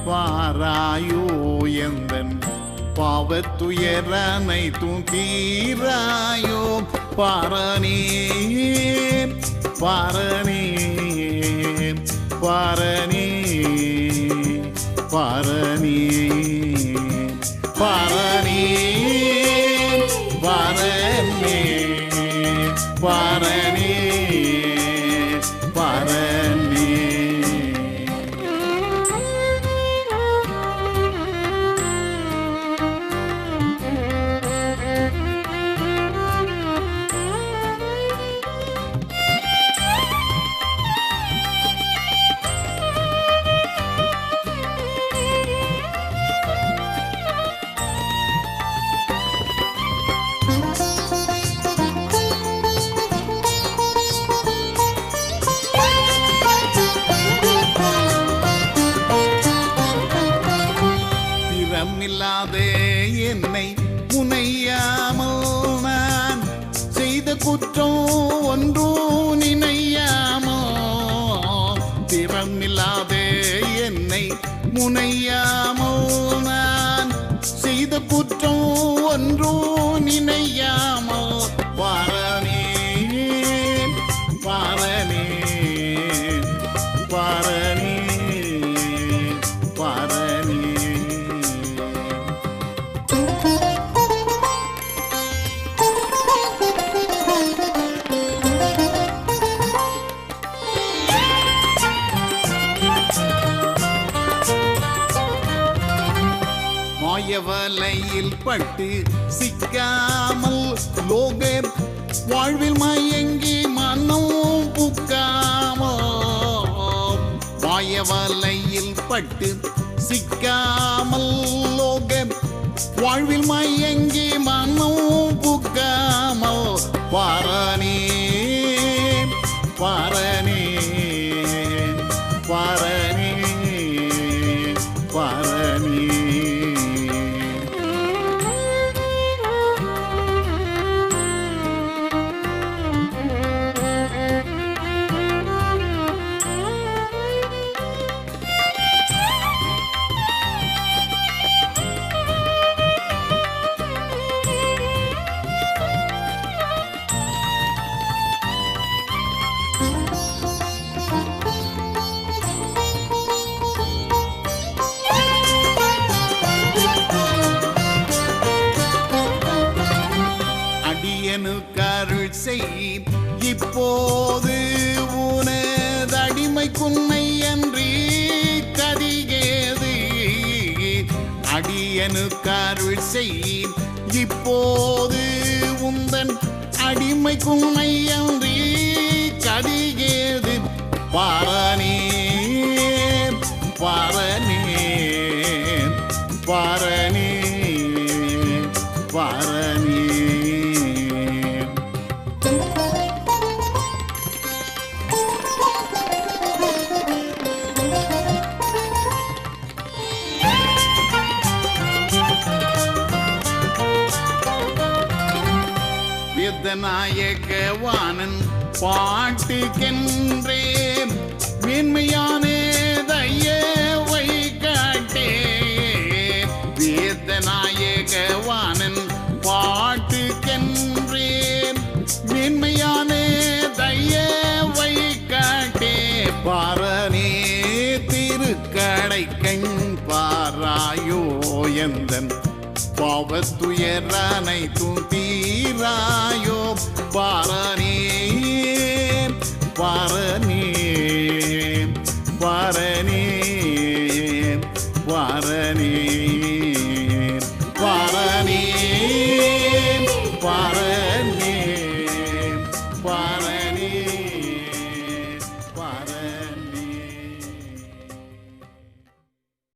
பாராயோ எந்தன் பாவத்துயரனை தீராயோ பாரனே பாரனே பாரனே பாரனே பாரனே பாரனே பாரனே பாரனே. திறமில்லாதே என்னை முனையாமல் நான் செய்த குற்றம் ஒன்றும் நினையாமல் திறமில்லாதே என்னை முனையாமல் நான் செய்த குற்றம் ஒன்றும் நினையாமல் பாரனே பாரனே பாரனே பாரனே. மாயவலையில் பட்டு சிக்காமல் லோக வாழ்வில் மயங்கி மனம் புக்காமல் மாயவலையில் பட்டு சிக்காமல் லோக வாழ்வில் மயங்கி மனம் புக்காமல் பாரனே பாரனே பாரனே பாரனே. அடியனுக்கருள் செய் இப்போது உனது அடிமைக்குன்னை அன்றி கதிகேது அடியனுக்கருள் செய் இப்போது உந்தன் அடிமைக்குன்னை அன்றி கதிகேது பாரனே பாரனே பாரனே பாரனே. வேதநாயகவானன் பாட்டுக்கென்றே மேன்மையான தயவை காட்டே வேதநாயகவானன் பாட்டுக்கென்றே மேன்மையான தயவை காட்டே பாரனே திருக்கடை கண் பாராயோ எந்தன் பாவத்துயரனை தீராயோ பாரனே பாரனே பாரனே பாரனே.